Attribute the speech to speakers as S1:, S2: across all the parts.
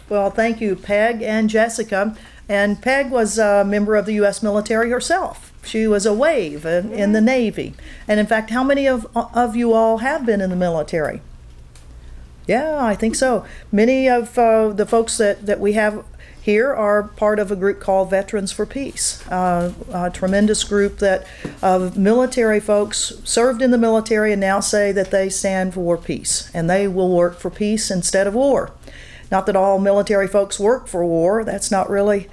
S1: Well, thank you, Peg and Jessica. And Peg was a member of the U.S. military herself. She was a WAVE in the Navy. And in fact, how many of you all have been in the military? Yeah, I think so. Many of the folks that we have here are part of a group called Veterans for Peace, a tremendous group of military folks served in the military and now say that they stand for peace, and they will work for peace instead of war. Not that all military folks work for war. That's not really,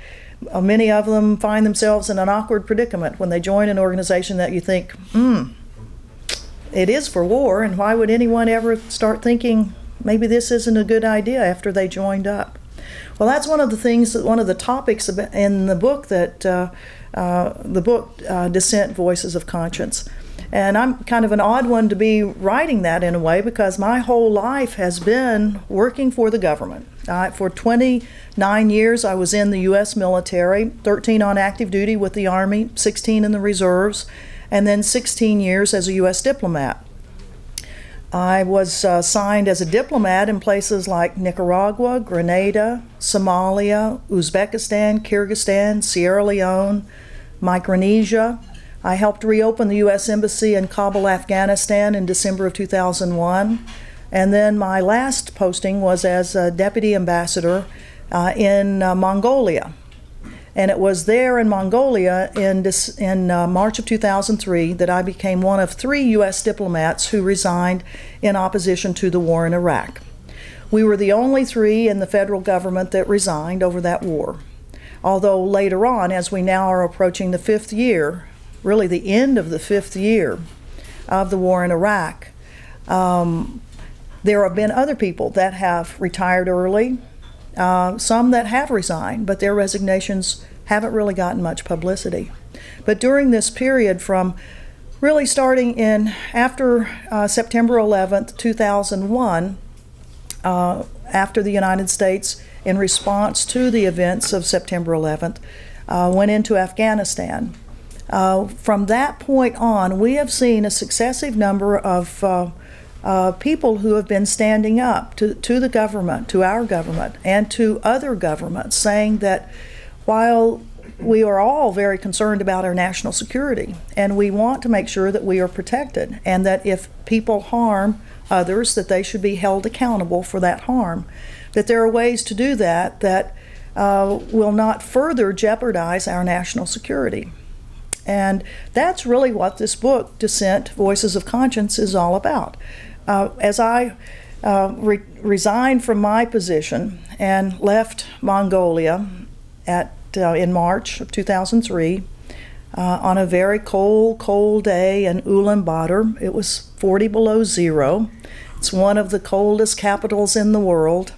S1: many of them find themselves in an awkward predicament when they join an organization that you think, it is for war, and why would anyone ever start thinking maybe this isn't a good idea after they joined up? Well, that's one of the things, one of the topics in the book Dissent, Voices of Conscience. And I'm kind of an odd one to be writing that in a way, because my whole life has been working for the government. For 29 years I was in the U.S. military, 13 on active duty with the Army, 16 in the reserves, and then 16 years as a U.S. diplomat. I was signed as a diplomat in places like Nicaragua, Grenada, Somalia, Uzbekistan, Kyrgyzstan, Sierra Leone, Micronesia. I helped reopen the U.S. Embassy in Kabul, Afghanistan in December of 2001. And then my last posting was as a deputy ambassador in Mongolia. And it was there in Mongolia in March of 2003 that I became one of 3 U.S. diplomats who resigned in opposition to the war in Iraq. We were the only 3 in the federal government that resigned over that war. Although later on, as we now are approaching the 5th year, really the end of the 5th year of the war in Iraq, there have been other people that have retired early, some that have resigned, but their resignations haven't really gotten much publicity. But during this period, from really starting in after September 11th, 2001, after the United States, in response to the events of September 11th, went into Afghanistan. From that point on, we have seen a successive number of people who have been standing up to the government, to our government, and to other governments, saying that while we are all very concerned about our national security, and we want to make sure that we are protected, and that if people harm others, that they should be held accountable for that harm, that there are ways to do that that will not further jeopardize our national security. And that's really what this book, Dissent, Voices of Conscience, is all about. As I resigned from my position and left Mongolia in March of 2003 on a very cold day in Ulaanbaatar. It was 40 below zero. It's one of the coldest capitals in the world.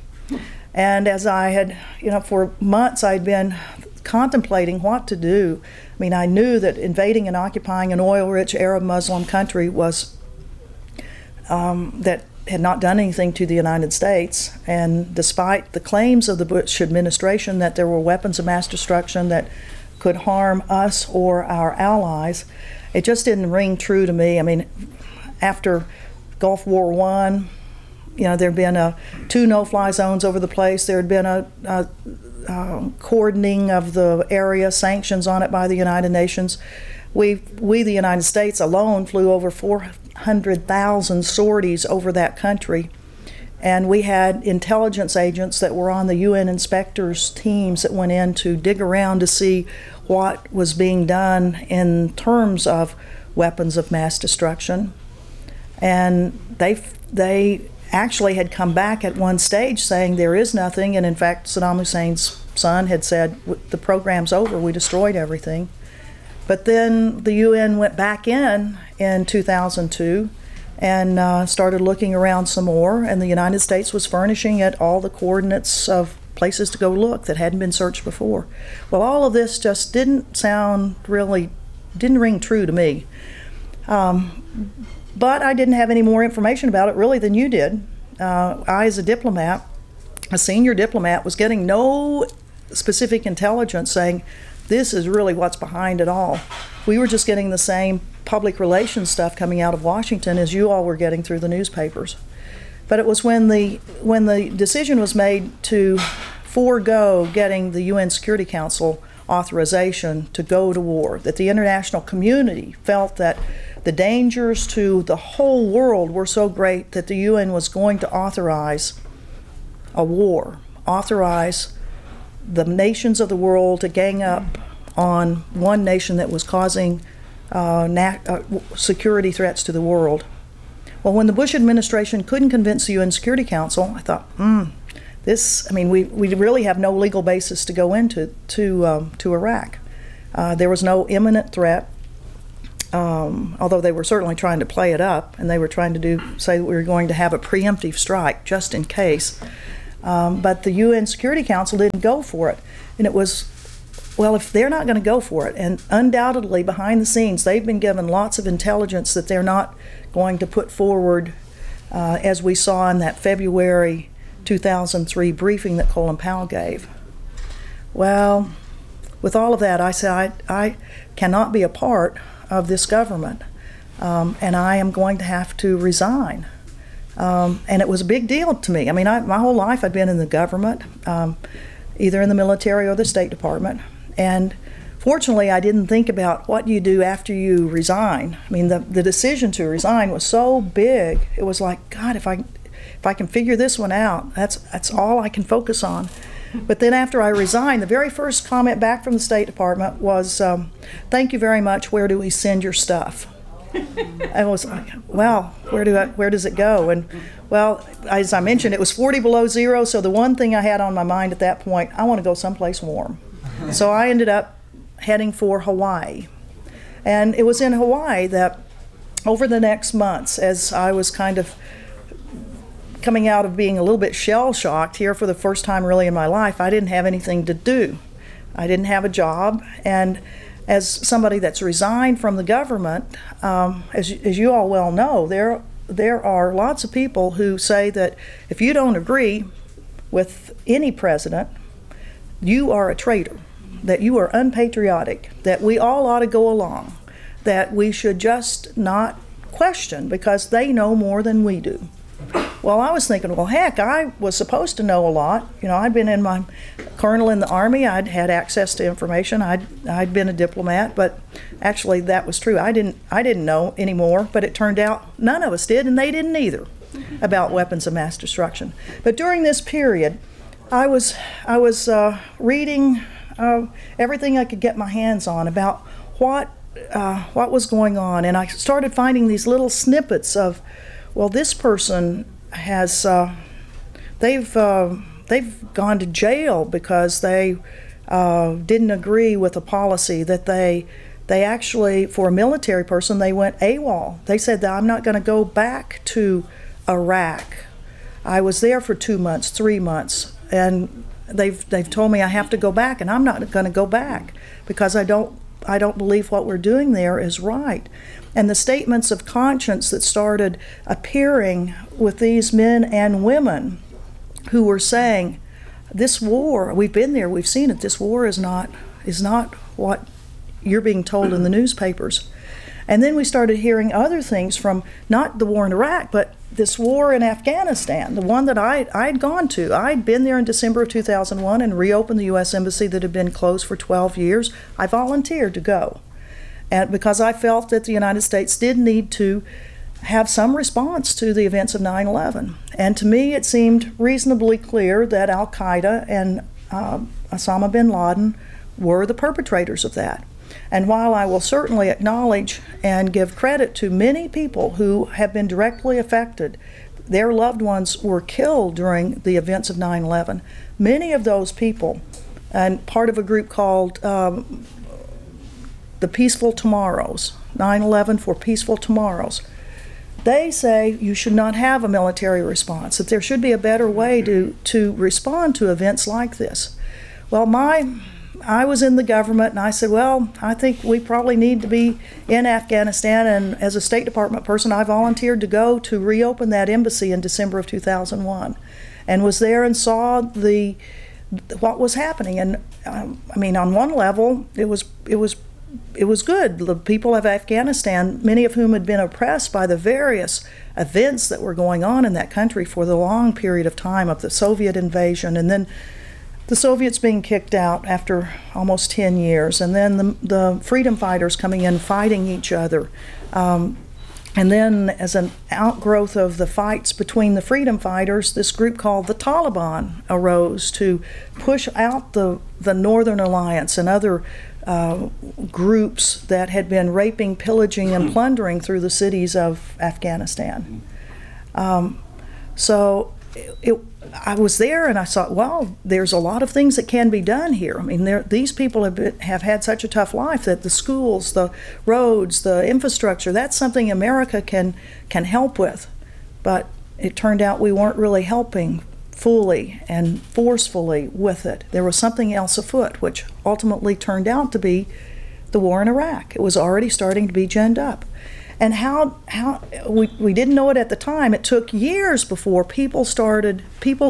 S1: And as I had, for months I'd been contemplating what to do. I mean, I knew that invading and occupying an oil-rich Arab Muslim country was that had not done anything to the United States, and despite the claims of the Bush administration that there were weapons of mass destruction that could harm us or our allies, it just didn't ring true to me. I mean, after Gulf War I, there had been 2 no-fly zones over the place. There had been a cordoning of the area, sanctions on it by the United Nations. We, the United States alone, flew over 400,000 sorties over that country. And we had intelligence agents that were on the UN inspectors teams that went in to dig around to see what was being done in terms of weapons of mass destruction. And they actually had come back at one stage saying there is nothing, and in fact Saddam Hussein's son had said, the program's over, we destroyed everything. But then the UN went back in 2002 and started looking around some more, and the United States was furnishing it all the coordinates of places to go look that hadn't been searched before. Well, all of this just didn't ring true to me. But I didn't have any more information about it really than you did. I, as a diplomat, a senior diplomat, was getting no specific intelligence saying this is really what's behind it all. We were just getting the same public relations stuff coming out of Washington as you all were getting through the newspapers. But it was when the decision was made forego getting the UN Security Council authorization to go to war, that the international community felt that the dangers to the whole world were so great that the UN was going to authorize a war, authorize the nations of the world to gang up on one nation that was causing security threats to the world. Well, when the Bush administration couldn't convince the UN Security Council, I thought, we really have no legal basis to go into to Iraq. There was no imminent threat, although they were certainly trying to play it up, and they were trying to say that we were going to have a preemptive strike just in case. But the UN Security Council didn't go for it, and it was, well, if they're not going to go for it, and undoubtedly behind the scenes they've been given lots of intelligence that they're not going to put forward, as we saw in that February 2003 briefing that Colin Powell gave. Well, with all of that, I said, I cannot be a part of this government, and I am going to have to resign. And it was a big deal to me. I mean, my whole life I'd been in the government, either in the military or the State Department. And fortunately, I didn't think about what you do after you resign. I mean, the decision to resign was so big. It was like, God, if I can figure this one out, that's all I can focus on. But then after I resigned, the very first comment back from the State Department was, thank you very much, where do we send your stuff? I was like, well, where does it go? And well, as I mentioned, it was 40 below zero, so the one thing I had on my mind at that point, I want to go someplace warm. So I ended up heading for Hawaii. And it was in Hawaii that over the next months, as I was kind of coming out of being a little bit shell-shocked here for the first time really in my life, I didn't have anything to do. I didn't have a job, and as somebody that's resigned from the government, as you all well know, there are lots of people who say that if you don't agree with any president, you are a traitor, that you are unpatriotic, that we all ought to go along, that we should just not question because they know more than we do. Well, I was thinking, well, heck, I was supposed to know a lot. You know, I'd been in my colonel in the Army. I'd had access to information. I'd been a diplomat, but actually that was true. I didn't know anymore, but it turned out none of us did, and they didn't either, about weapons of mass destruction. But during this period, I was reading everything I could get my hands on about what was going on, and I started finding these little snippets of, well, this person has they've gone to jail because they didn't agree with a policy that they actually, for a military person, they went AWOL. They said that I'm not going to go back to Iraq. I was there for 2 months, 3 months, and they've told me I have to go back, and I'm not going to go back because I don't believe what we're doing there is right. And the statements of conscience that started appearing with these men and women who were saying, this war, we've been there, we've seen it, this war is not what you're being told in the newspapers. And then we started hearing other things from not the war in Iraq, but this war in Afghanistan, the one that I'd gone to. I'd been there in December of 2001 and reopened the U.S. Embassy that had been closed for 12 years. I volunteered to go, and because I felt that the United States did need to have some response to the events of 9/11. And to me, it seemed reasonably clear that Al-Qaeda and Osama bin Laden were the perpetrators of that. And while I will certainly acknowledge and give credit to many people who have been directly affected, their loved ones were killed during the events of 9/11, many of those people, and part of a group called the Peaceful Tomorrows, 9/11 for Peaceful Tomorrows, they say you should not have a military response, that there should be a better way to respond to events like this. Well, I was in the government, and I said, well, I think we probably need to be in Afghanistan, and as a State Department person, I volunteered to go to reopen that embassy in December of 2001, and was there and saw what was happening. And I mean, on one level, it was good. The people of Afghanistan, many of whom had been oppressed by the various events that were going on in that country for the long period of time of the Soviet invasion, and then the Soviets being kicked out after almost 10 years, and then the freedom fighters coming in fighting each other. And then as an outgrowth of the fights between the freedom fighters, this group called the Taliban arose to push out the Northern Alliance and other groups that had been raping, pillaging, and plundering through the cities of Afghanistan. So I was there and I thought, well, there's a lot of things that can be done here. I mean, these people have had such a tough life that the schools, the roads, the infrastructure, that's something America can help with. But it turned out we weren't really helping fully and forcefully with it. There was something else afoot, which ultimately turned out to be the war in Iraq. It was already starting to be ginned up. And we didn't know it at the time. It took years before people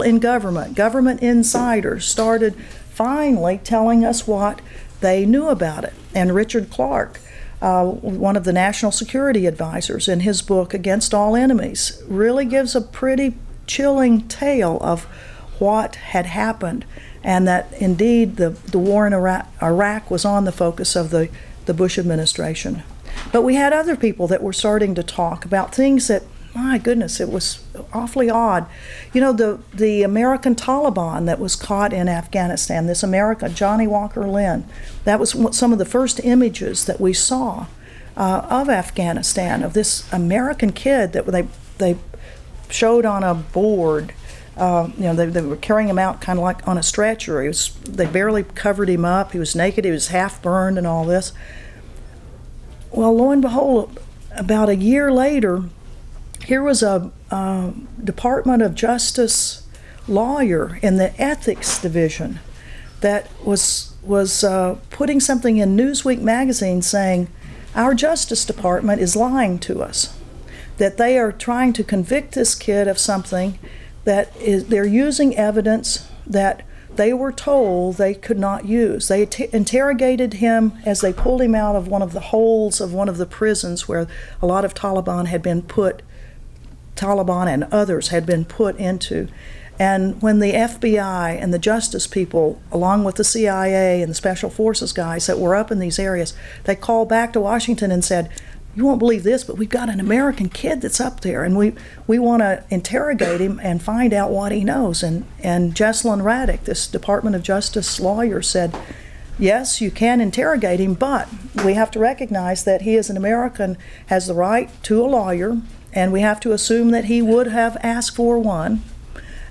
S1: in government insiders started finally telling us what they knew about it. And Richard Clarke, one of the national security advisors, in his book Against All Enemies, really gives a pretty chilling tale of what had happened, and that indeed the war in Iraq was on the focus of the Bush administration. But we had other people that were starting to talk about things that, my goodness, it was awfully odd. You know, the American Taliban that was caught in Afghanistan, this American, Johnny Walker Lynn, that was some of the first images that we saw of Afghanistan, of this American kid that they showed on a board. You know, they were carrying him out kind of like on a stretcher. They barely covered him up. He was naked. He was half burned and all this. Well, lo and behold, about a year later, here was a Department of Justice lawyer in the ethics division that was putting something in Newsweek magazine saying, our Justice Department is lying to us, that they are trying to convict this kid of something that they're using evidence that they were told they could not use. They interrogated him as they pulled him out of one of the holes of one of the prisons where a lot of Taliban and others had been put into. And when the FBI and the justice people, along with the CIA and the Special Forces guys that were up in these areas, they called back to Washington and said, you won't believe this, but we've got an American kid that's up there, and we want to interrogate him and find out what he knows. And Jesselyn Raddick, this Department of Justice lawyer, said, yes, you can interrogate him, but we have to recognize that he is an American, has the right to a lawyer, and we have to assume that he would have asked for one.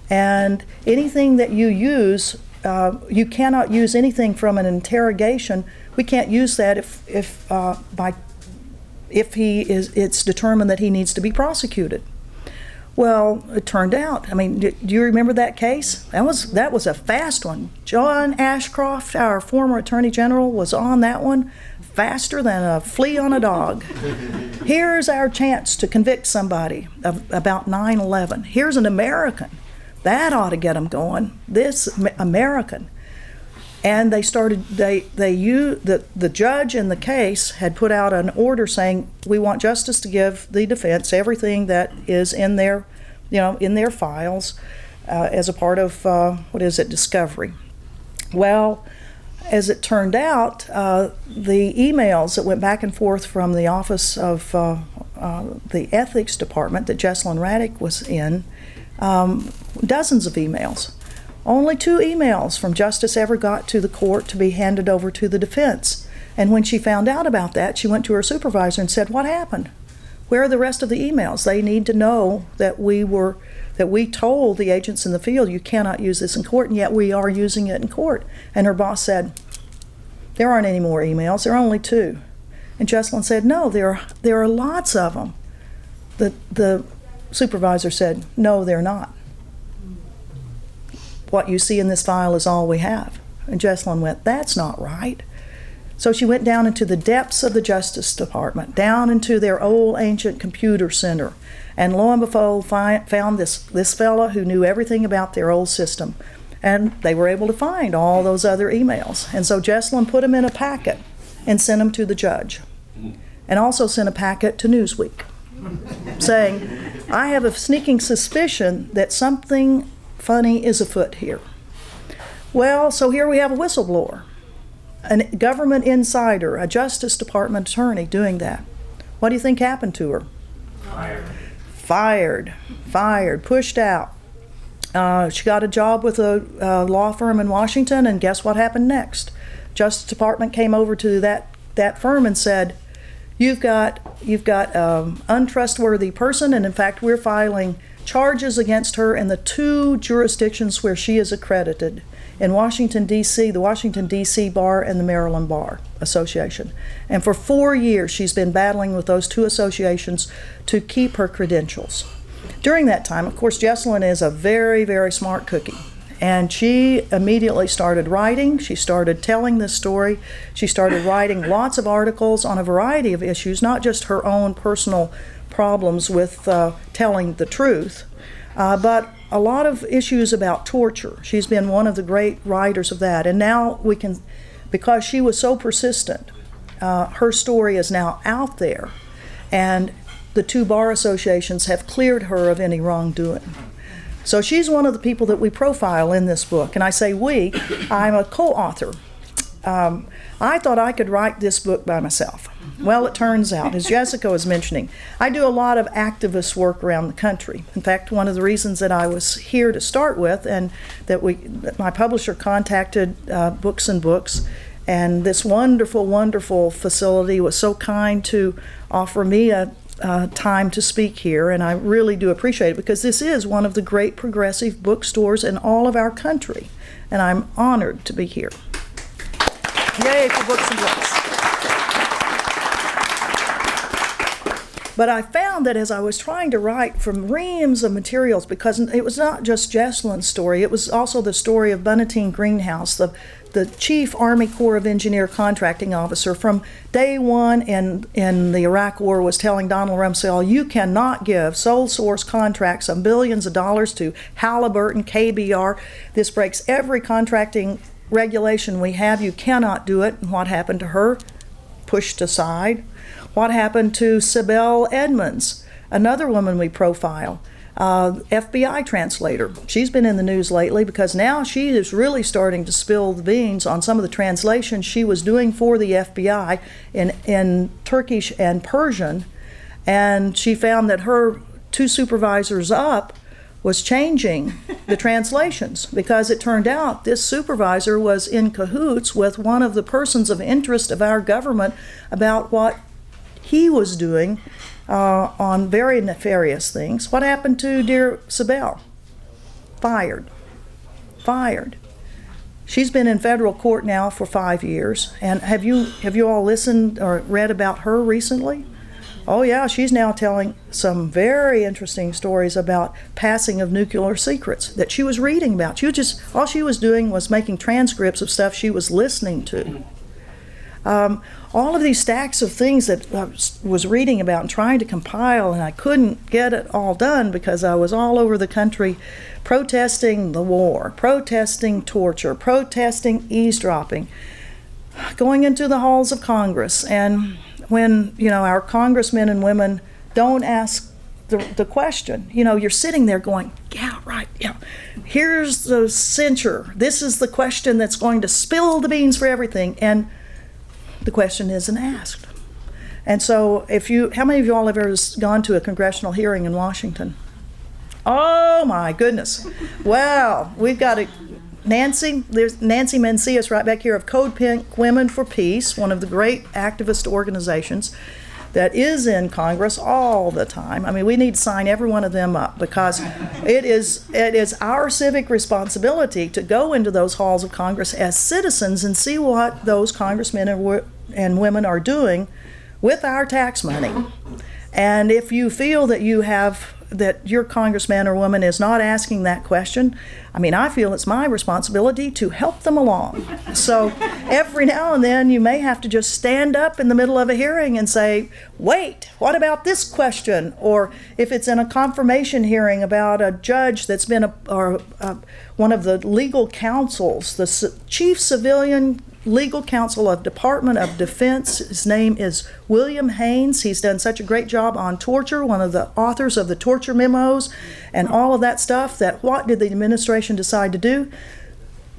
S1: And anything that you use, you cannot use anything from an interrogation. We can't use that if it's determined that he needs to be prosecuted. Well, it turned out, I mean, do you remember that case? That was a fast one. John Ashcroft, our former Attorney General, was on that one faster than a flea on a dog. Here's our chance to convict somebody about 9/11. Here's an American. That ought to get them going. This American. And they started, the judge in the case had put out an order saying, we want justice to give the defense everything that is in their, in their files as a part of, discovery. Well, as it turned out, the emails that went back and forth from the office of the ethics department that Jesselyn Raddick was in, dozens of emails. Only 2 emails from justice ever got to the court to be handed over to the defense. And when she found out about that, she went to her supervisor and said, what happened? Where are the rest of the emails? They need to know that we told the agents in the field, you cannot use this in court, and yet we are using it in court. And her boss said, there aren't any more emails, there are only 2. And Jesselyn said, no, there are lots of them. The supervisor said, no, they're not. What you see in this file is all we have. And Jesselyn went, that's not right. So she went down into the depths of the Justice Department, down into their old ancient computer center, and lo and behold found this fella who knew everything about their old system. And they were able to find all those other emails. And so Jesselyn put them in a packet and sent them to the judge, and also sent a packet to Newsweek saying, I have a sneaking suspicion that something funny is afoot here. Well, so here we have a whistleblower, a government insider, a Justice Department attorney doing that. What do you think happened to her? Fired, pushed out. She got a job with a law firm in Washington, and guess what happened next? Justice Department came over to that firm and said, you've got untrustworthy person, and in fact we're filing charges against her in the 2 jurisdictions where she is accredited, in Washington, D.C., the Washington, D.C. Bar and the Maryland Bar Association. And for 4 years she's been battling with those 2 associations to keep her credentials. During that time, of course, Jessalyn is a very, very smart cookie. And she immediately started writing. She started telling this story. She started writing lots of articles on a variety of issues, not just her own personal problems with telling the truth, but a lot of issues about torture. She's been one of the great writers of that. And now we can, because she was so persistent, her story is now out there. And the 2 bar associations have cleared her of any wrongdoing. So she's one of the people that we profile in this book. And I say we, I'm a co-author. I thought I could write this book by myself. Well, it turns out, as Jessica was mentioning, I do a lot of activist work around the country. In fact, one of the reasons that I was here to start with, and that my publisher contacted Books and Books, and this wonderful, wonderful facility was so kind to offer me a time to speak here, and I really do appreciate it, because this is one of the great progressive bookstores in all of our country, and I'm honored to be here. Yay for Books and Books. But I found that as I was trying to write from reams of materials, because it was not just Jessalyn's story, it was also the story of Bonatine Greenhouse, the Chief Army Corps of Engineer contracting officer from day one in the Iraq War, was telling Donald Rumsfeld, you cannot give sole source contracts of billions of dollars to Halliburton, KBR. This breaks every contracting regulation we have. You cannot do it. And what happened to her? Pushed aside. What happened to Sibel Edmonds, another woman we profile, FBI translator? She's been in the news lately because now she is really starting to spill the beans on some of the translations she was doing for the FBI in Turkish and Persian, and she found that her 2 supervisors up was changing the translations, because it turned out this supervisor was in cahoots with one of the persons of interest of our government about what he was doing on very nefarious things. What happened to dear Sibel? Fired. She's been in federal court now for 5 years. And have you all listened or read about her recently? Oh yeah, she's now telling some very interesting stories about passing of nuclear secrets that she was reading about. All she was doing was making transcripts of stuff she was listening to. All of these stacks of things that I was reading about and trying to compile, and I couldn't get it all done because I was all over the country protesting the war, protesting torture, protesting eavesdropping, going into the halls of Congress. And when, our congressmen and women don't ask the question, you're sitting there going, yeah, right, yeah, here's the censure. This is the question that's going to spill the beans for everything. And the question isn't asked. And so how many of you all have ever gone to a congressional hearing in Washington? Oh my goodness. Well, we've got there's Nancy Mencius right back here of Code Pink Women for Peace, one of the great activist organizations that is in Congress all the time. I mean, we need to sign every one of them up, because it is our civic responsibility to go into those halls of Congress as citizens and see what those congressmen and women are doing with our tax money. And if you feel that that your congressman or woman is not asking that question, I feel it's my responsibility to help them along. So every now and then you may have to just stand up in the middle of a hearing and say, wait, what about this question? Or if it's in a confirmation hearing about a judge that's been one of the legal counsels, the chief civilian legal counsel of Department of Defense. His name is William Haynes. He's done such a great job on torture, one of the authors of the torture memos and all of that stuff. What did the administration decide to do?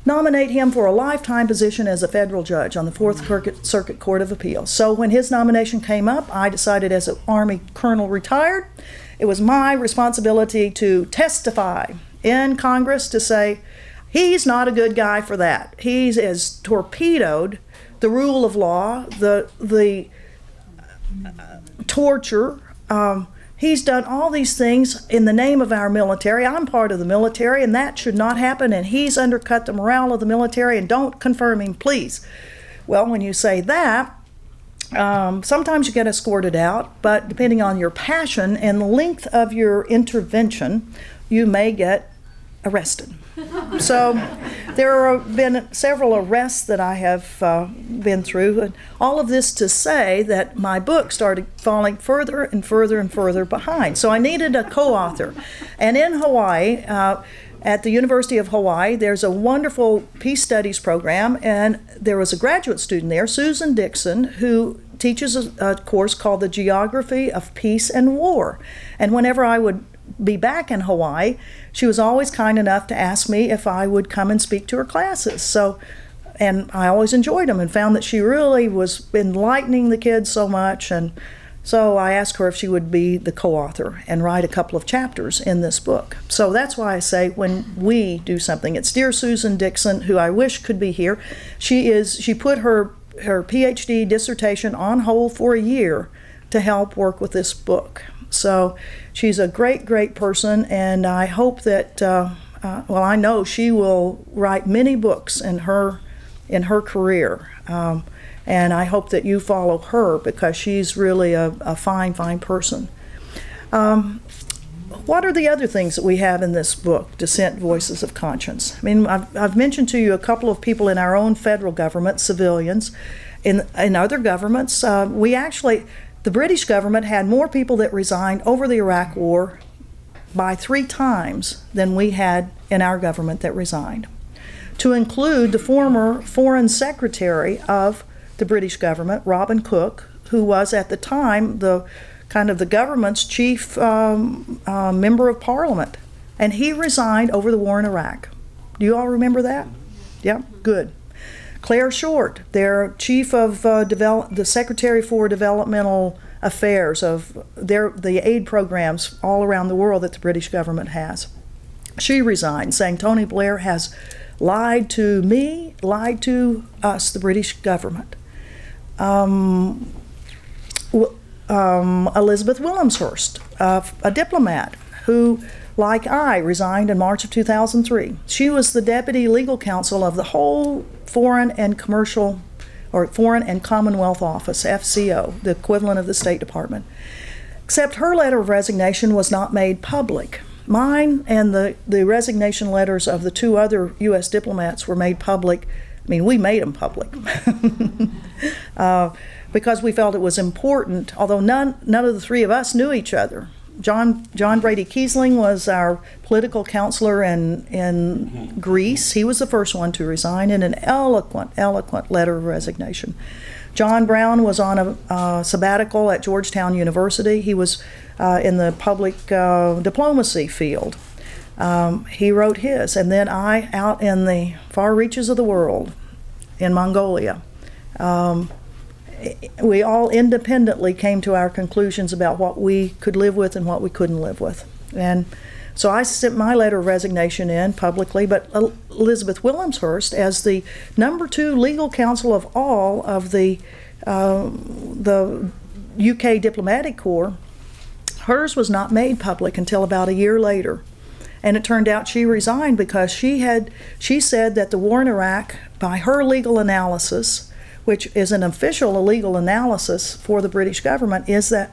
S1: nominate him for a lifetime position as a federal judge on the Fourth Circuit Court of Appeals. So when his nomination came up, I decided as an Army colonel retired, it was my responsibility to testify in Congress to say, he's not a good guy for that. He has torpedoed the rule of law, the torture. He's done all these things in the name of our military. I'm part of the military, and that should not happen, and he's undercut the morale of the military, and don't confirm him, please. Well, when you say that, sometimes you get escorted out, but depending on your passion and the length of your intervention, you may get arrested. So there have been several arrests that I have been through, and all of this to say that my book started falling further and further and further behind. So I needed a co-author. And in Hawaii, at the University of Hawaii, there's a wonderful peace studies program, and there was a graduate student there, Susan Dixon, who teaches a course called The Geography of Peace and War. And whenever I would be back in Hawaii, she was always kind enough to ask me if I would come and speak to her classes. So, and I always enjoyed them and found that she really was enlightening the kids so much. And so I asked her if she would be the co-author and write a couple of chapters in this book. So that's why I say when we do something, it's dear Susan Dixon, who I wish could be here. She put her PhD dissertation on hold for a year to help work with this book. So she's a great, great person, and I hope that, well, I know she will write many books in her career, and I hope that you follow her because she's really a fine, fine person. What are the other things that we have in this book, Dissent, Voices of Conscience? I mean, I've mentioned to you a couple of people in our own federal government, civilians. In other governments, the British government had more people that resigned over the Iraq War by 3 times than we had in our government that resigned. To include the former Foreign Secretary of the British government, Robin Cook, who was at the time the government's chief member of parliament. And he resigned over the war in Iraq. Do you all remember that? Yeah, good. Claire Short, their chief of the Secretary for Developmental Affairs of the aid programs all around the world that the British government has. She resigned, saying Tony Blair has lied to me, lied to us, the British government. Elizabeth Willemshurst, a diplomat who, like I, resigned in March of 2003. She was the deputy legal counsel of the whole Foreign and Commonwealth Office, FCO, the equivalent of the State Department. Except her letter of resignation was not made public. Mine and the resignation letters of the 2 other U.S. diplomats were made public. I mean, we made them public because we felt it was important, although none of the 3 of us knew each other. John Brady Kiesling was our political counselor in Greece. He was the first one to resign in an eloquent letter of resignation. John Brown was on a sabbatical at Georgetown University. He was in the public diplomacy field. He wrote his, and then I, out in the far reaches of the world, in Mongolia, we all independently came to our conclusions about what we could live with and what we couldn't live with. And so I sent my letter of resignation in publicly, but Elizabeth Willemshurst, as the #2 legal counsel of all of the UK diplomatic corps, hers was not made public until about a year later. And it turned out she resigned because she said that the war in Iraq, by her legal analysis, which is an official legal analysis for the British government,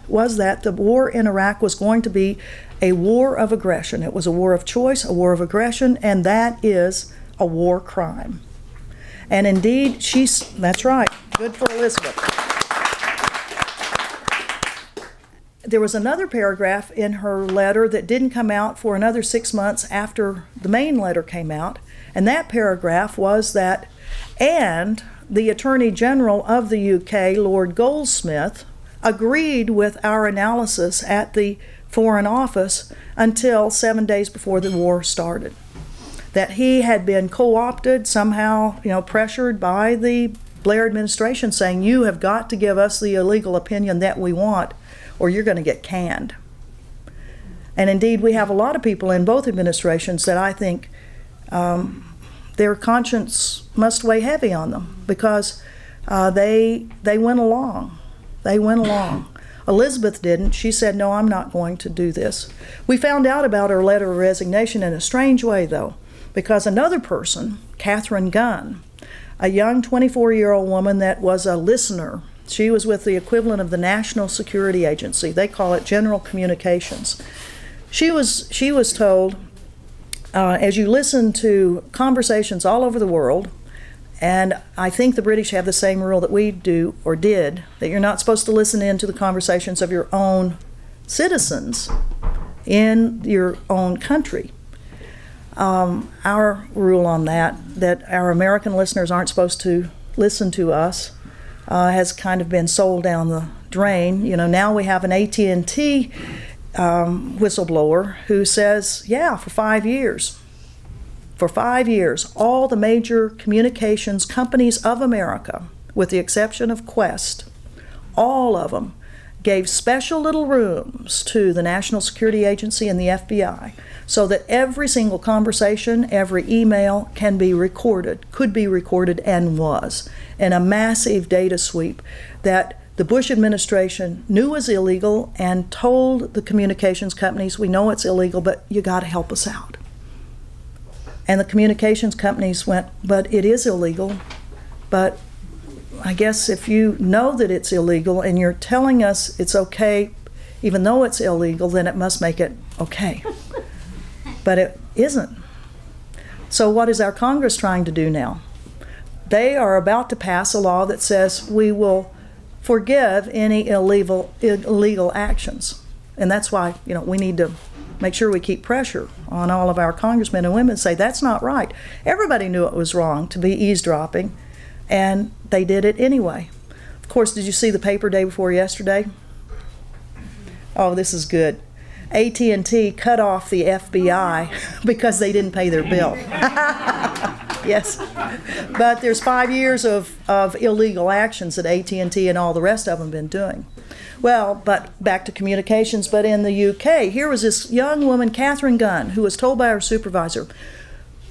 S1: was that the war in Iraq was going to be a war of aggression. It was a war of choice, a war of aggression, and that is a war crime. And indeed, that's right, good for Elizabeth. There was another paragraph in her letter that didn't come out for another 6 months after the main letter came out, and that paragraph was that, and the Attorney General of the UK, Lord Goldsmith, agreed with our analysis at the Foreign Office until 7 days before the war started. that he had been co-opted, somehow, pressured by the Blair administration, saying, you have got to give us the illegal opinion that we want, or you're going to get canned. And indeed, we have a lot of people in both administrations that I think their conscience must weigh heavy on them, because they went along. They went along. Elizabeth didn't. She said, no, I'm not going to do this. We found out about her letter of resignation in a strange way, though, because another person, Catherine Gunn, a young 24-year-old woman that was a listener. She was with the equivalent of the National Security Agency. They call it General Communications. She was told, as you listen to conversations all over the world, and I think the British have the same rule that we do, or did, that you're not supposed to listen in to the conversations of your own citizens in your own country. Our rule on that our American listeners aren't supposed to listen to us, has kind of been sold down the drain. Now we have an AT&T whistleblower who says, yeah, for 5 years, all the major communications companies of America, with the exception of Quest, all of them gave special little rooms to the National Security Agency and the FBI so that every single conversation, every email could be recorded, and was, in a massive data sweep that the Bush administration knew was illegal and told the communications companies, we know it's illegal, but you got to help us out. And the communications companies went, but it is illegal, but I guess if you know that it's illegal and you're telling us it's okay, even though it's illegal, then it must make it okay. But it isn't. So what is our Congress trying to do now? They are about to pass a law that says we will forgive any illegal actions. And that's why, we need to make sure we keep pressure on all of our congressmen and women and say that's not right. Everybody knew it was wrong to be eavesdropping, and they did it anyway. Of course, did you see the paper day before yesterday? Oh, this is good. AT&T cut off the FBI because they didn't pay their bill. Yes. But there's 5 years of illegal actions that AT&T and all the rest of them have been doing. Well, but back to communications, but in the UK, here was this young woman, Catherine Gunn, who was told by her supervisor,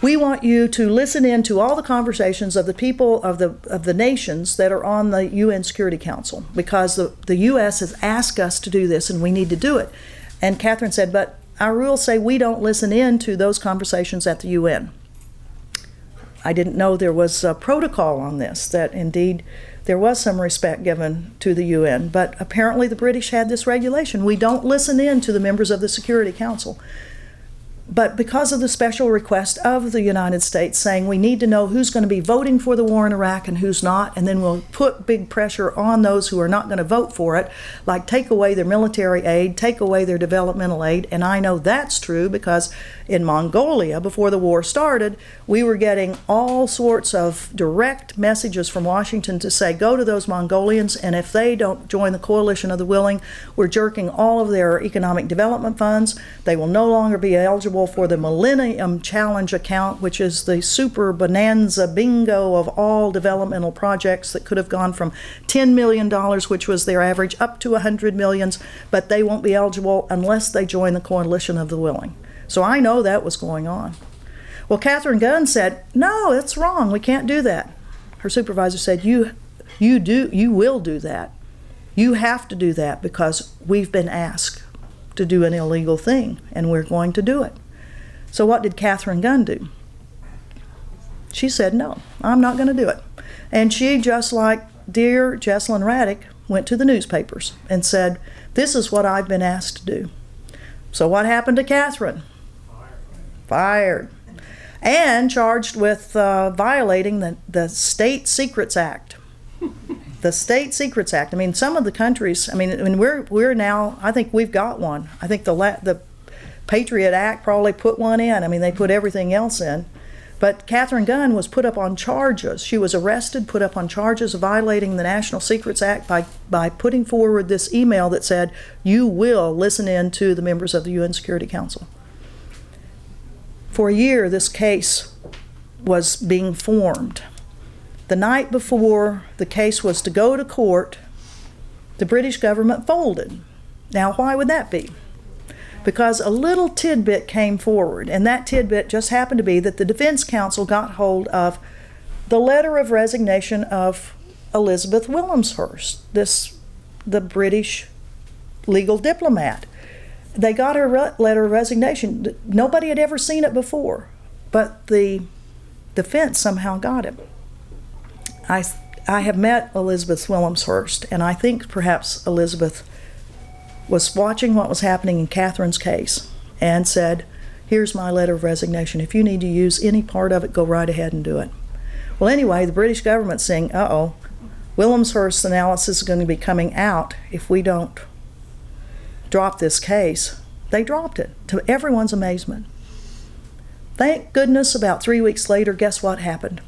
S1: we want you to listen in to all the conversations of the people of the nations that are on the UN Security Council, because the US has asked us to do this and we need to do it. And Catherine said, but our rules say we don't listen in to those conversations at the UN. I didn't know there was a protocol on this, that indeed there was some respect given to the UN, but apparently the British had this regulation. We don't listen in to the members of the Security Council. But because of the special request of the United States saying we need to know who's going to be voting for the war in Iraq and who's not, and then we'll put big pressure on those who are not going to vote for it, like take away their military aid, take away their developmental aid. And I know that's true because in Mongolia, before the war started, we were getting all sorts of direct messages from Washington to say, go to those Mongolians, and if they don't join the coalition of the willing, we're jerking all of their economic development funds. They will no longer be eligible for the Millennium Challenge account, which is the super bonanza bingo of all developmental projects that could have gone from $10 million, which was their average, up to $100 million, but they won't be eligible unless they join the coalition of the willing. So I know that was going on. Well, Catherine Gunn said, no, it's wrong, we can't do that. Her supervisor said, you will do that. You have to do that because we've been asked to do an illegal thing, and we're going to do it. So what did Catherine Gunn do? She said, no, I'm not going to do it. And she, just like dear Jessalyn Raddick, went to the newspapers and said, this is what I've been asked to do. So what happened to Catherine? Fired. And charged with violating the State Secrets Act. The State Secrets Act. I mean, some of the countries, we're now, I think we've got one. I think the Patriot Act probably put one in. I mean, they put everything else in. But Catherine Gunn was put up on charges. She was arrested, put up on charges of violating the National Secrets Act by putting forward this email that said, you will listen in to the members of the UN Security Council. For a year, this case was being formed. The night before the case was to go to court, the British government folded. Now, why would that be? Because a little tidbit came forward, and that tidbit just happened to be that the defense counsel got hold of the letter of resignation of Elizabeth Willemshurst, the British legal diplomat. They got her letter of resignation. Nobody had ever seen it before, but the defense somehow got it. I have met Elizabeth Willemshurst, and I think perhaps Elizabeth was watching what was happening in Catherine's case and said, here's my letter of resignation. If you need to use any part of it, go right ahead and do it. Well, anyway, the British government's saying, uh-oh, Willemshurst's analysis is going to be coming out if we don't drop this case. They dropped it, to everyone's amazement. Thank goodness, about 3 weeks later, guess what happened?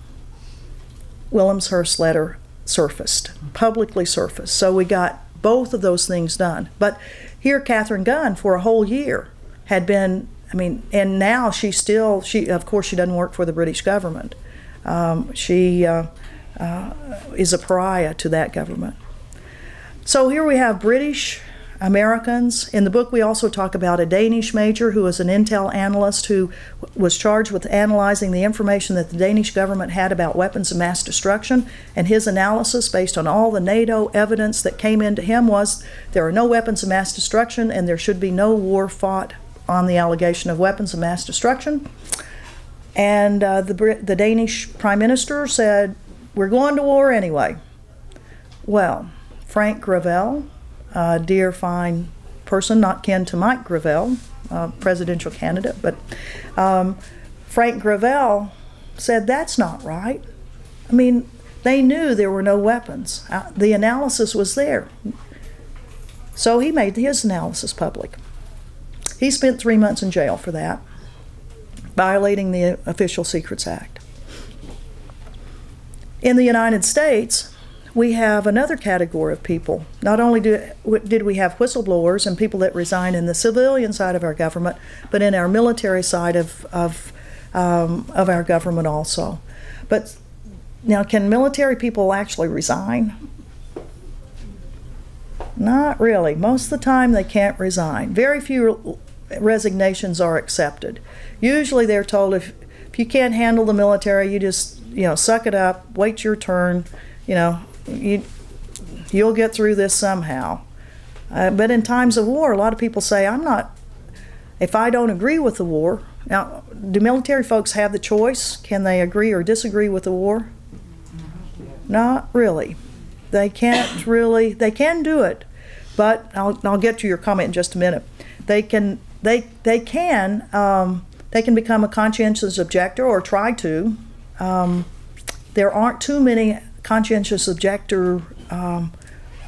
S1: Willemshurst's letter surfaced, publicly surfaced. So we got both of those things done. But here, Catherine Gunn, for a whole year, had been, and now she of course, she doesn't work for the British government. She is a pariah to that government. So here we have British Americans. In the book, we also talk about a Danish major who was an intel analyst who was charged with analyzing the information that the Danish government had about weapons of mass destruction, and his analysis, based on all the NATO evidence that came into him, was there are no weapons of mass destruction and there should be no war fought on the allegation of weapons of mass destruction. And the Danish Prime Minister said, we're going to war anyway. Well, Frank Gravel, a dear fine person, not kin to Mike Gravel, presidential candidate, but Frank Gravel said that's not right. They knew there were no weapons. The analysis was there. So he made his analysis public. He spent 3 months in jail for that, violating the Official Secrets Act. In the United States, we have another category of people. Not only did we have whistleblowers and people that resign in the civilian side of our government, but in our military side of our government also. But now, can military people actually resign? Not really. Most of the time they can't resign. Very few resignations are accepted. Usually they're told if you can't handle the military, you just suck it up, wait your turn, you'll get through this somehow. But in times of war, a lot of people say, if I don't agree with the war. Now, do military folks have the choice? Can they agree or disagree with the war? Not really. They can't really. They can do it, but I'll get to your comment in just a minute. They can become a conscientious objector or try to. There aren't too many conscientious objector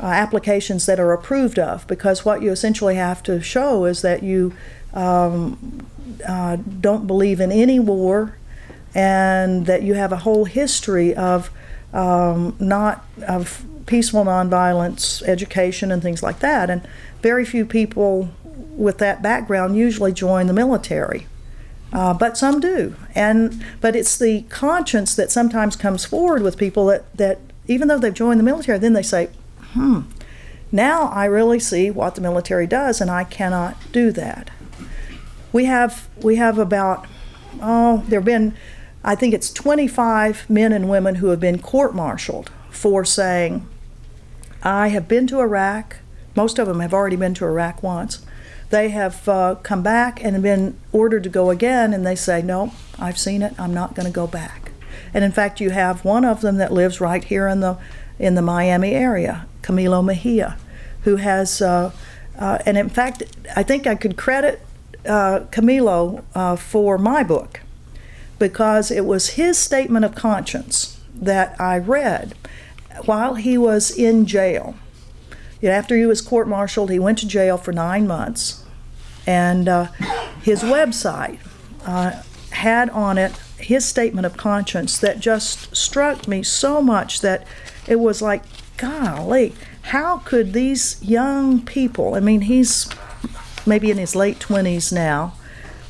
S1: applications that are approved of, because what you essentially have to show is that you don't believe in any war, and that you have a whole history of peaceful nonviolence education and things like that. And very few people with that background usually join the military, but some do. But it's the conscience that sometimes comes forward with people that even though they've joined the military, then they say, now I really see what the military does, and I cannot do that. We have about, there have been, I think it's 25 men and women who have been court-martialed for saying, I have been to Iraq. Most of them have already been to Iraq once. They have come back and have been ordered to go again, and they say, no, I've seen it, I'm not going to go back. And in fact, you have one of them that lives right here in the Miami area, Camilo Mejia, who has, and in fact, I think I could credit Camilo for my book, because it was his statement of conscience that I read while he was in jail. After he was court-martialed, he went to jail for 9 months, and his website had on it his statement of conscience that just struck me so much that it was like, golly, how could these young people, he's maybe in his late 20s now,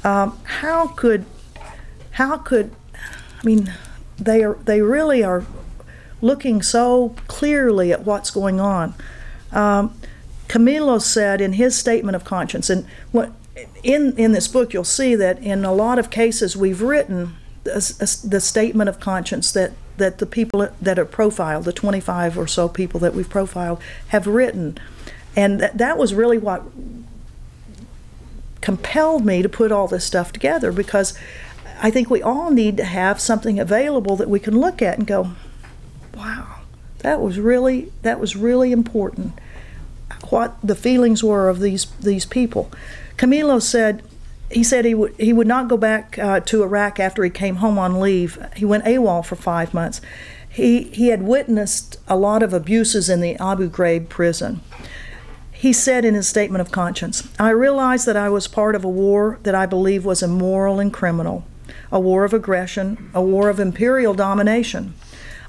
S1: how could how could, I mean, they really are looking so clearly at what's going on. Camilo said in his statement of conscience, and what in this book you'll see that in a lot of cases we've written the statement of conscience that the people that are profiled, the 25 or so people that we've profiled, have written. And that was really what compelled me to put all this stuff together, because I think we all need to have something available that we can look at and go, wow, that was really important, what the feelings were of these people. Camilo said, he would not go back to Iraq after he came home on leave. He went AWOL for 5 months. He had witnessed a lot of abuses in the Abu Ghraib prison. He said in his statement of conscience, I realized that I was part of a war that I believe was immoral and criminal, a war of aggression, a war of imperial domination.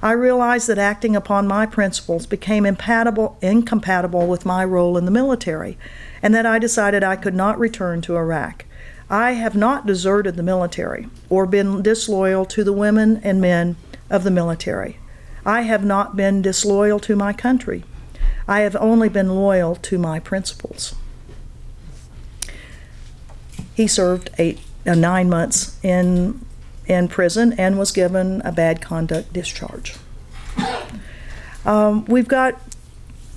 S1: I realized that acting upon my principles became incompatible with my role in the military, and that I decided I could not return to Iraq. I have not deserted the military or been disloyal to the women and men of the military. I have not been disloyal to my country. I have only been loyal to my principles. He served 9 months in prison and was given a bad conduct discharge. We've got,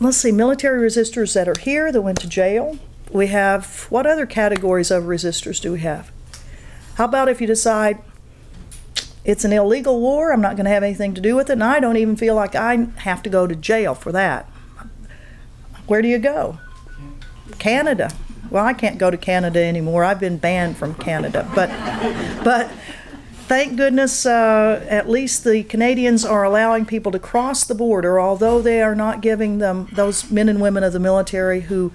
S1: let's see, military resistors that are here that went to jail. We have, what other categories of resistors do we have? How about if you decide it's an illegal war, I'm not going to have anything to do with it, and I don't even feel like I have to go to jail for that. Where do you go? Canada. Well, I can't go to Canada anymore. I've been banned from Canada. But thank goodness at least the Canadians are allowing people to cross the border, although they are not giving them, those men and women of the military who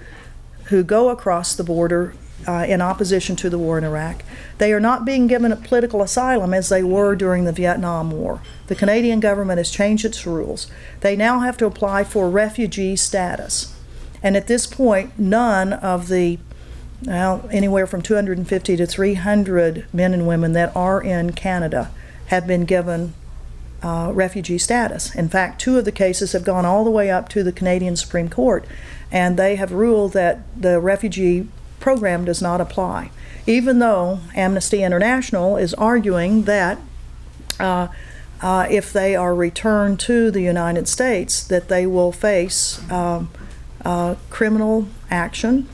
S1: go across the border in opposition to the war in Iraq, they are not being given a political asylum as they were during the Vietnam War. The Canadian government has changed its rules. They now have to apply for refugee status. And at this point, none of the, well, anywhere from 250 to 300 men and women that are in Canada have been given refugee status. In fact, 2 of the cases have gone all the way up to the Canadian Supreme Court, and they have ruled that the refugee program does not apply, even though Amnesty International is arguing that if they are returned to the United States, that they will face criminal action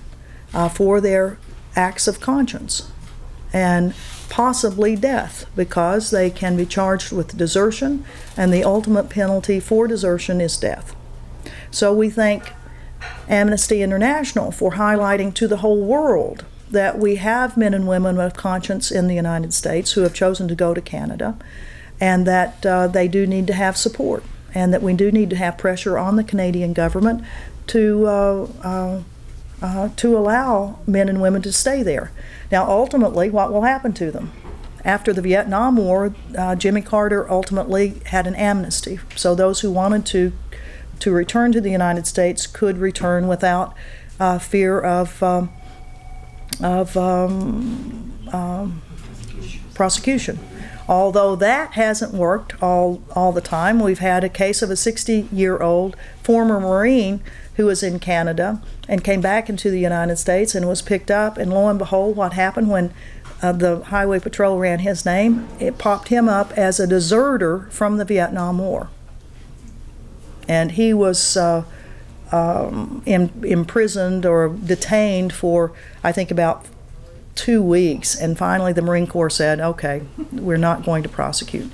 S1: for their acts of conscience and possibly death, because they can be charged with desertion, and the ultimate penalty for desertion is death. So we thank Amnesty International for highlighting to the whole world that we have men and women of conscience in the United States who have chosen to go to Canada, and that they do need to have support, and that we do need to have pressure on the Canadian government to allow men and women to stay there. Now, ultimately, what will happen to them? After the Vietnam War, Jimmy Carter ultimately had an amnesty, so those who wanted to return to the United States could return without fear of prosecution. Although that hasn't worked all the time. We've had a case of a 60-year-old former Marine who was in Canada and came back into the United States and was picked up, and lo and behold, what happened when the Highway Patrol ran his name, it popped him up as a deserter from the Vietnam War. And he was imprisoned or detained for, I think, about 2 weeks, and finally the Marine Corps said, okay, we're not going to prosecute.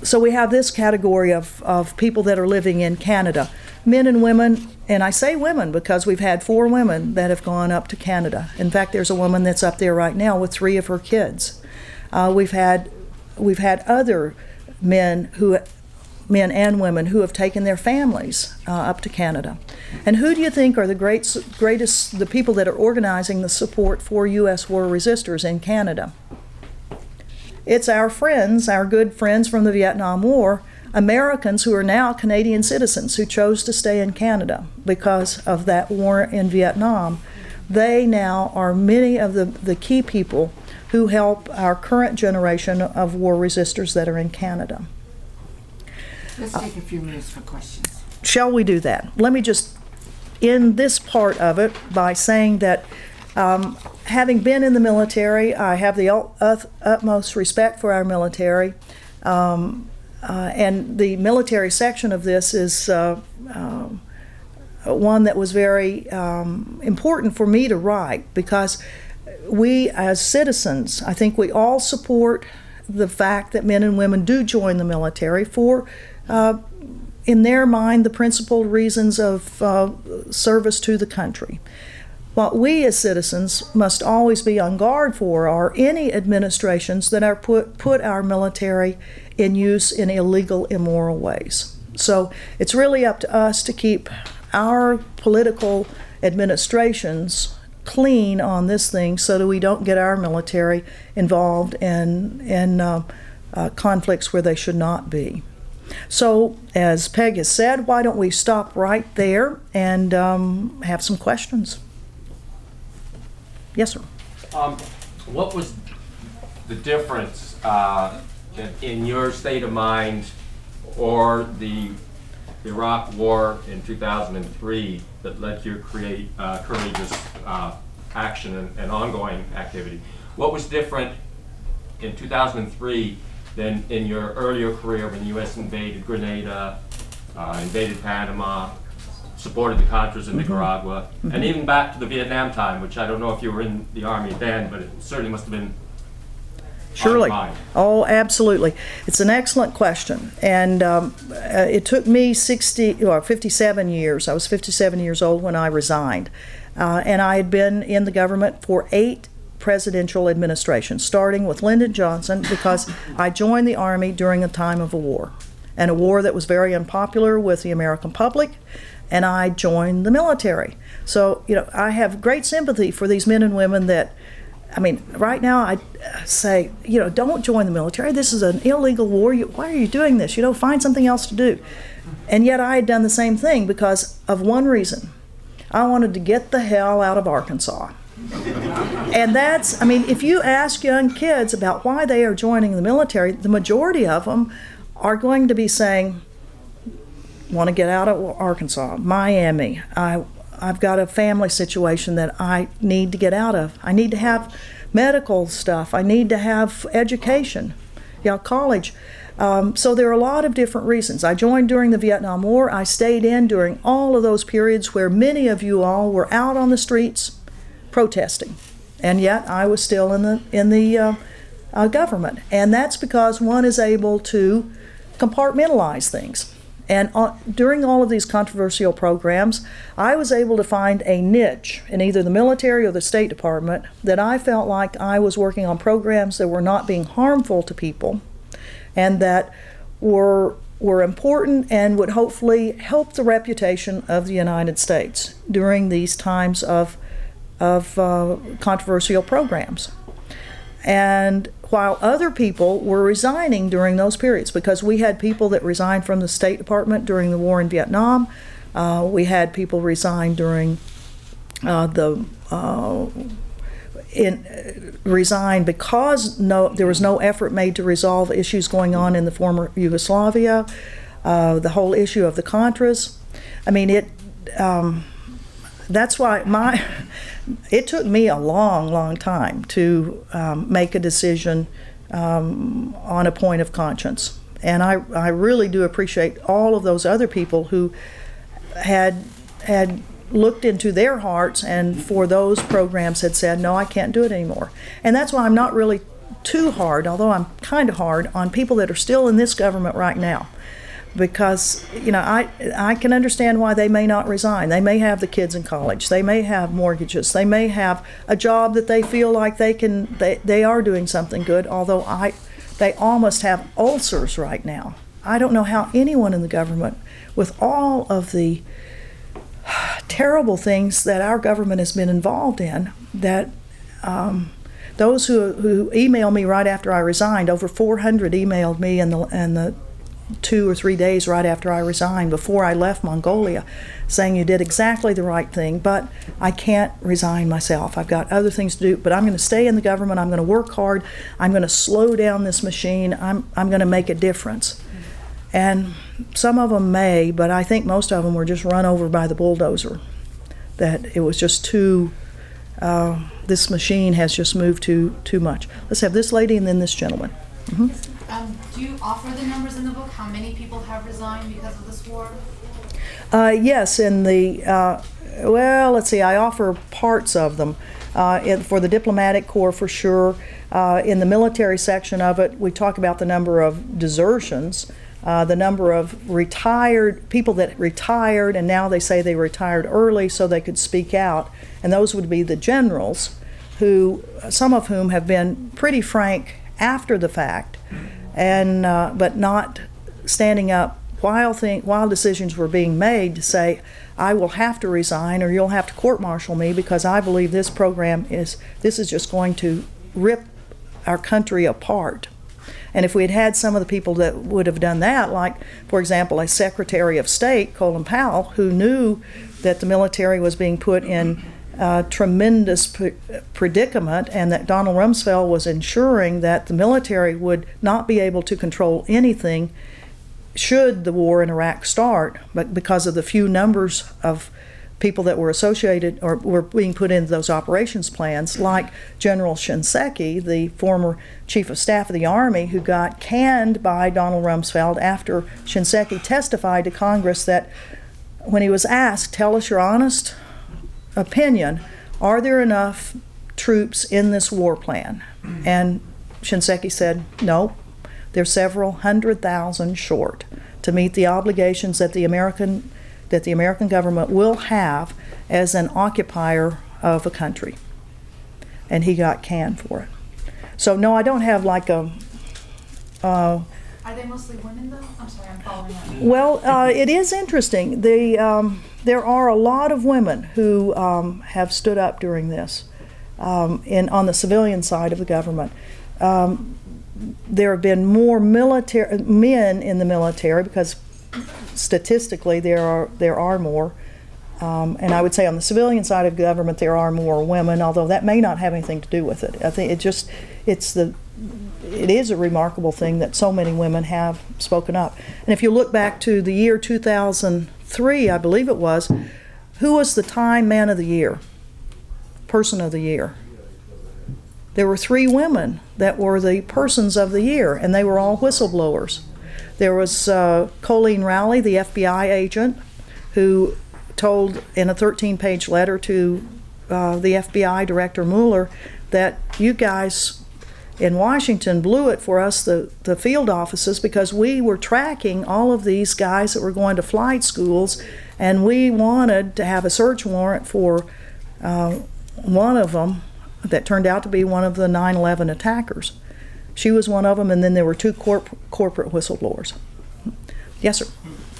S1: So we have this category of people that are living in Canada, men and women, and I say women because we've had 4 women that have gone up to Canada. In fact, there's a woman that's up there right now with 3 of her kids. We've had other men and women who have taken their families up to Canada. And who do you think are the greatest, the people that are organizing the support for U.S. war resistors in Canada? It's our friends, our good friends from the Vietnam War, Americans who are now Canadian citizens who chose to stay in Canada because of that war in Vietnam. They now are many of the key people who help our current generation of war resistors that are in Canada.
S2: Let's take a few minutes for questions.
S1: Shall we do that? Let me just end this part of it by saying that having been in the military, I have the utmost respect for our military. And the military section of this is one that was very important for me to write, because we as citizens, I think we all support the fact that men and women do join the military for, in their mind, the principal reasons of service to the country. What we as citizens must always be on guard for are any administrations that are put our military in use in illegal, immoral ways. So it's really up to us to keep our political administrations clean on this thing so that we don't get our military involved in conflicts where they should not be. So, as Peg has said, why don't we stop right there and have some questions? Yes, sir.
S3: What was the difference in your state of mind or the Iraq War in 2003 that led you to create courageous action and ongoing activity? What was different in 2003 than in your earlier career when the U.S. invaded Grenada, invaded Panama, supported the Contras in Nicaragua, and even back to the Vietnam time, which I don't know if you were in the Army then, but it certainly must have been
S1: surely. Oh, absolutely. It's an excellent question. And it took me 57 years. I was 57 years old when I resigned. And I had been in the government for 8 presidential administrations, starting with Lyndon Johnson, because I joined the Army during a time of a war, and a war that was very unpopular with the American public, and I joined the military. So, you know, I have great sympathy for these men and women that, I mean, right now I say, you know, don't join the military. This is an illegal war. Why are you doing this? You know, find something else to do. And yet I had done the same thing because of one reason. I wanted to get the hell out of Arkansas. And that's, I mean, if you ask young kids about why they are joining the military, the majority of them are going to be saying, want to get out of Arkansas, Miami, I've got a family situation that I need to get out of. I need to have medical stuff. I need to have education, you know, college. So there are a lot of different reasons. I joined during the Vietnam War. I stayed in during all of those periods where many of you all were out on the streets protesting, and yet I was still in the government. And that's because one is able to compartmentalize things. And during all of these controversial programs, I was able to find a niche in either the military or the State Department that I felt like I was working on programs that were not being harmful to people and that were important and would hopefully help the reputation of the United States during these times of controversial programs. And while other people were resigning during those periods, because we had people that resigned from the State Department during the war in Vietnam, we had people resign during resign because there was no effort made to resolve issues going on in the former Yugoslavia, the whole issue of the Contras. I mean, that's why it took me a long time to make a decision on a point of conscience. And I really do appreciate all of those other people who had looked into their hearts and for those programs had said, no, I can't do it anymore. And that's why I'm not really too hard, although I'm kind of hard, on people that are still in this government right now. Because, you know, I can understand why they may not resign. They may have the kids in college. They may have mortgages. They may have a job that they feel like they are doing something good, although they almost have ulcers right now. I don't know how anyone in the government, with all of the terrible things that our government has been involved in, that those who emailed me right after I resigned, over 400 emailed me in the 2 or 3 days right after I resigned, before I left Mongolia, saying you did exactly the right thing, but I can't resign myself. I've got other things to do, but I'm going to stay in the government. I'm going to work hard. I'm going to slow down this machine. I'm going to make a difference. And some of them may, but I think most of them were just run over by the bulldozer. That it was just too, this machine has just moved too much. Let's have this lady and then this gentleman.
S4: Do you offer the numbers in the book? How many people have resigned because of this war?
S1: Yes, in the, well, let's see, I offer parts of them. For the diplomatic corps, for sure. In the military section of it, we talk about the number of desertions, the number of retired people that retired, and now they say they retired early so they could speak out. And those would be the generals, who, some of whom have been pretty frank after the fact, and but not standing up while decisions were being made to say, I will have to resign or you'll have to court-martial me because I believe this program this is just going to rip our country apart. And if we had had some of the people that would have done that, like, for example, a Secretary of State, Colin Powell, who knew that the military was being put in tremendous predicament, and that Donald Rumsfeld was ensuring that the military would not be able to control anything should the war in Iraq start, but because of the few numbers of people that were associated or were being put into those operations plans, like General Shinseki, the former chief of staff of the Army, who got canned by Donald Rumsfeld after Shinseki testified to Congress that when he was asked, tell us your honest opinion, are there enough troops in this war plan? And Shinseki said, no, they're several 100,000 short to meet the obligations that the American government will have as an occupier of a country. And he got canned for it. So no, I don't have like a...
S4: Are they mostly women though? I'm sorry, I'm following up.
S1: Well, it is interesting. There are a lot of women who have stood up during this on the civilian side of the government. There have been more men in the military because statistically there are more, and I would say on the civilian side of government there are more women, although that may not have anything to do with it. I think it is a remarkable thing that so many women have spoken up. And if you look back to the year 2003, I believe it was, who was the Time Man of the Year, Person of the Year? There were 3 women that were the Persons of the Year, and they were all whistleblowers. There was Colleen Rowley, the FBI agent, who told in a 13-page letter to the FBI Director Mueller that you guys in Washington blew it for us, the field offices, because we were tracking all of these guys that were going to flight schools, and we wanted to have a search warrant for one of them that turned out to be one of the 9/11 attackers. She was one of them, and then there were 2 corporate whistleblowers. Yes, sir.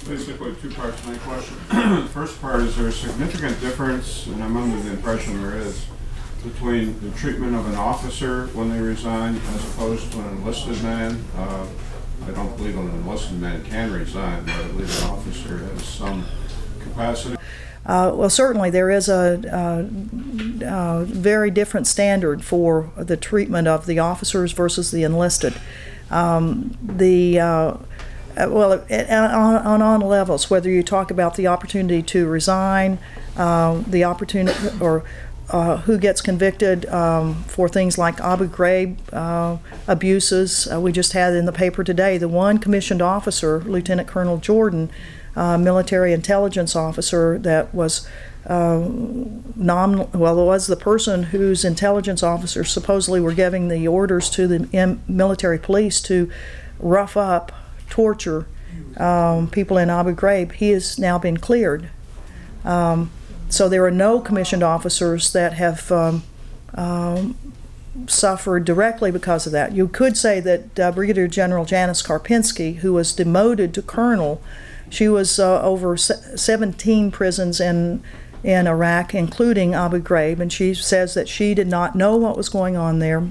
S5: Basically, 2 parts to my question. The first part is there a significant difference, and I'm under the impression there is, between the treatment of an officer when they resign as opposed to an enlisted man? I don't believe an enlisted man can resign, but I believe an officer has some capacity.
S1: Well, certainly there is a very different standard for the treatment of the officers versus the enlisted. Well, on all levels, whether you talk about the opportunity to resign, the opportunity, or who gets convicted for things like Abu Ghraib abuses. We just had in the paper today the one commissioned officer, Lieutenant Colonel Jordan, military intelligence officer, that was was the person whose intelligence officers supposedly were giving the orders to the military police to rough up, torture people in Abu Ghraib. He has now been cleared. So there are no commissioned officers that have suffered directly because of that. You could say that Brigadier General Janice Karpinski, who was demoted to colonel, she was over 17 prisons in Iraq, including Abu Ghraib, and she says that she did not know what was going on there,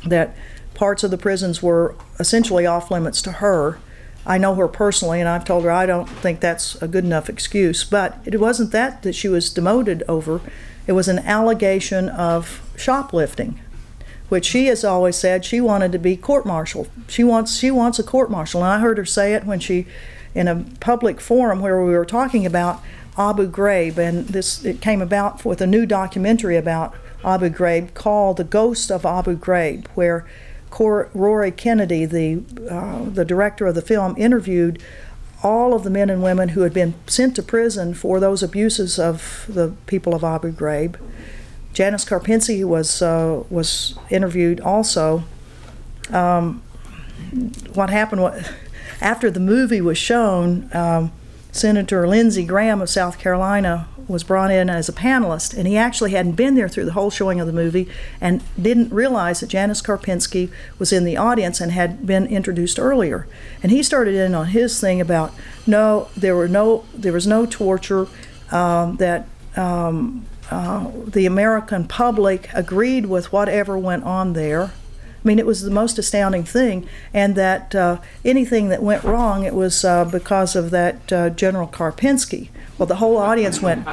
S1: that parts of the prisons were essentially off limits to her, I know her personally, and I've told her I don't think that's a good enough excuse. But it wasn't that she was demoted over. It was an allegation of shoplifting, which she has always said she wanted to be court-martialed. She wants a court-martial, and I heard her say it when she, in a public forum where we were talking about Abu Ghraib, and it came about with a new documentary about Abu Ghraib called The Ghost of Abu Ghraib, where Rory Kennedy, the director of the film, interviewed all of the men and women who had been sent to prison for those abuses of the people of Abu Ghraib. Janice Karpinski was interviewed also. What happened after the movie was shown, Senator Lindsey Graham of South Carolina was brought in as a panelist, and he actually hadn't been there through the whole showing of the movie and didn't realize that Janice Karpinski was in the audience and had been introduced earlier. And he started in on his thing about there was no torture, that the American public agreed with whatever went on there. I mean, it was the most astounding thing, and that anything that went wrong, it was because of that General Karpinski. Well, the whole audience went,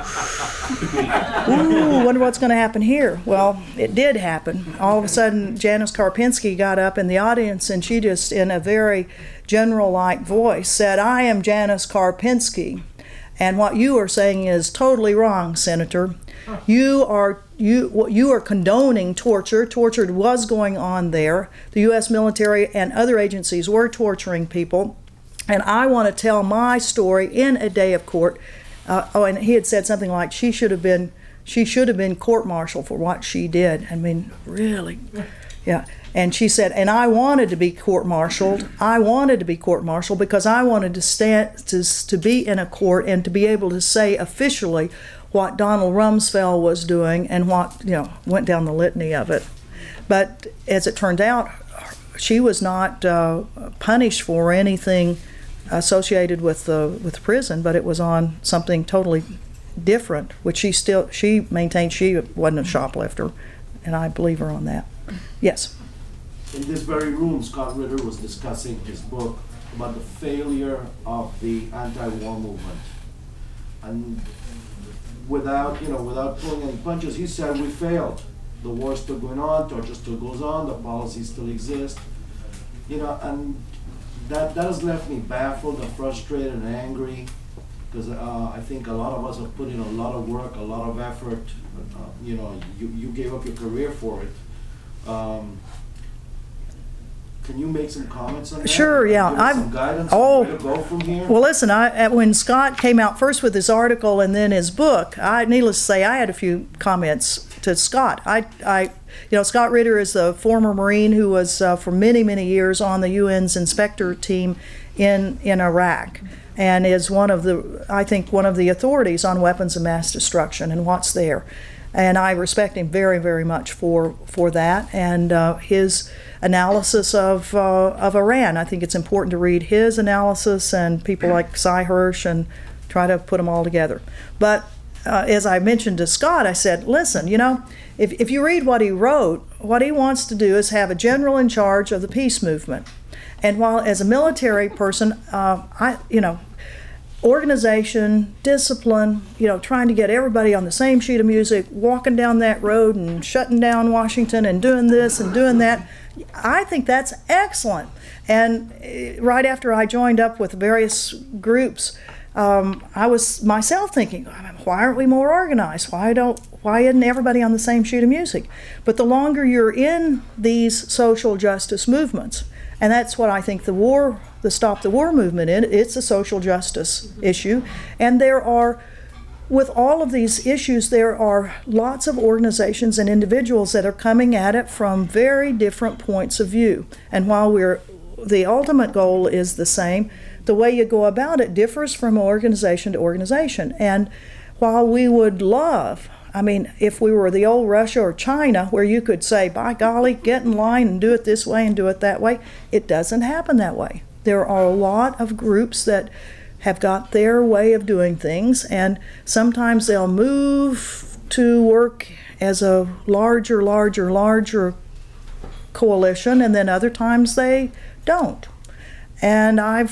S1: ooh, wonder what's going to happen here. Well, it did happen. All of a sudden, Janice Karpinski got up in the audience, and she just, in a very general-like voice, said, "I am Janice Karpinski, and what you are saying is totally wrong, Senator. You are condoning torture. Torture was going on there. The U.S. military and other agencies were torturing people, and I want to tell my story in a day of court." And he had said something like she should have been court-martialed for what she did. I mean, really, yeah. And she said, and I wanted to be court-martialed. I wanted to be court-martialed because I wanted to be in a court and to be able to say officially what Donald Rumsfeld was doing and what, went down the litany of it. But as it turned out, she was not punished for anything associated with the prison, but it was on something totally different, which she maintained she wasn't a shoplifter, and I believe her on that. Yes.
S6: In this very room, Scott Ritter was discussing his book about the failure of the anti-war movement, and without pulling any punches, he said we failed. The war's still going on, torture still goes on, the policies still exist, and that has left me baffled and frustrated and angry, because I think a lot of us have put in a lot of work, a lot of effort. You gave up your career for it. Can you make some comments on that?
S1: Sure, yeah.
S6: Give us some guidance on where to go from here?
S1: Well, listen, when Scott came out first with his article and then his book, needless to say, I had a few comments to Scott. Scott Ritter is a former Marine who was for many, many years on the UN's inspector team in Iraq, and is one of the authorities on weapons of mass destruction and what's there. And I respect him very, very much for that, and his analysis of Iran. I think it's important to read his analysis and people like Cy Hirsch and try to put them all together. But as I mentioned to Scott, I said, listen, if you read what he wrote, what he wants to do is have a general in charge of the peace movement. And while as a military person, organization, discipline, trying to get everybody on the same sheet of music, walking down that road and shutting down Washington and doing this and doing that, I think that's excellent. And right after I joined up with various groups, I was myself thinking, why aren't we more organized? Why isn't everybody on the same sheet of music? But the longer you're in these social justice movements, and that's what I think the Stop the War movement is, it's a social justice issue. And with all of these issues, there are lots of organizations and individuals that are coming at it from very different points of view. And while the ultimate goal is the same, the way you go about it differs from organization to organization. And while we would love, if we were the old Russia or China, where you could say, by golly, get in line and do it this way and do it that way, it doesn't happen that way. There are a lot of groups that have got their way of doing things, and sometimes they'll move to work as a larger coalition, and then other times they don't. And I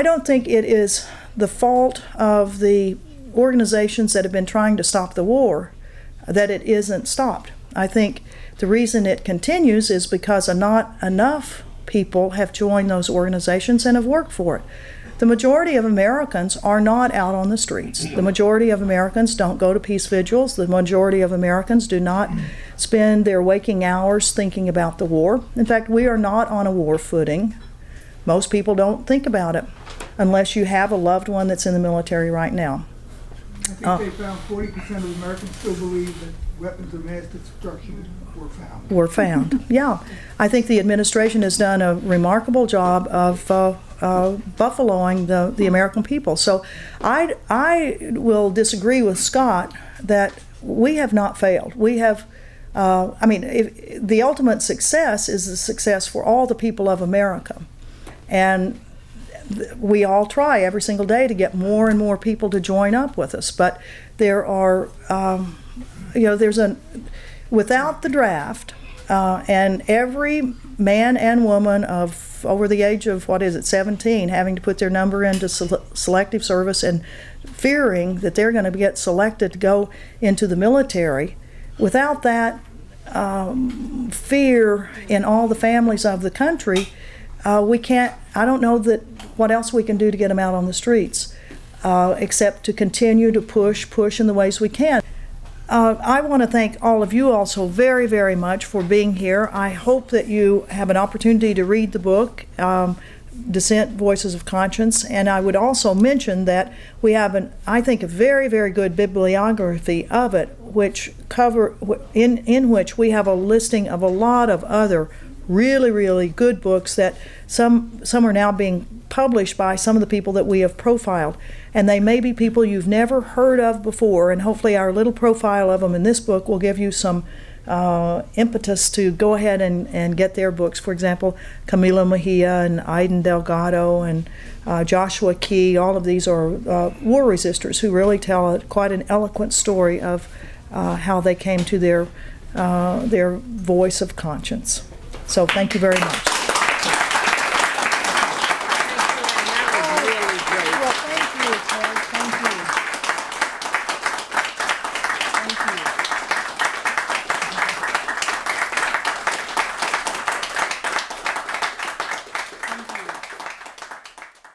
S1: don't think it is the fault of the organizations that have been trying to stop the war that it isn't stopped. I think the reason it continues is because not enough people have joined those organizations and have worked for it. The majority of Americans are not out on the streets. The majority of Americans don't go to peace vigils. The majority of Americans do not spend their waking hours thinking about the war. In fact, we are not on a war footing. Most people don't think about it unless you have a loved one that's in the military right now.
S7: I think they found 40% of Americans still believe that weapons of mass destruction were found.
S1: Yeah. I think the administration has done a remarkable job of buffaloing the American people. So I will disagree with Scott that we have not failed. We have, the ultimate success is the success for all the people of America. And we all try every single day to get more and more people to join up with us. But there are, without the draft, and every man and woman of over the age of, 17, having to put their number into selective service and fearing that they're going to get selected to go into the military, without that fear in all the families of the country, we can't, I don't know what else we can do to get them out on the streets, except to continue to push in the ways we can. I want to thank all of you also very, very much for being here. I hope that you have an opportunity to read the book, Dissent, Voices of Conscience, and I would also mention that we have I think, a very, very good bibliography of it, in which we have a listing of a lot of other really, really good books that some are now being published by some of the people that we have profiled. And they may be people you've never heard of before, and hopefully our little profile of them in this book will give you some impetus to go ahead and get their books. For example, Camila Mejia and Aiden Delgado and Joshua Key, all of these are war resistors who really tell quite an eloquent story of how they came to their voice of conscience. So thank you very much. Well, thank you, Ted. Thank you. Thank you.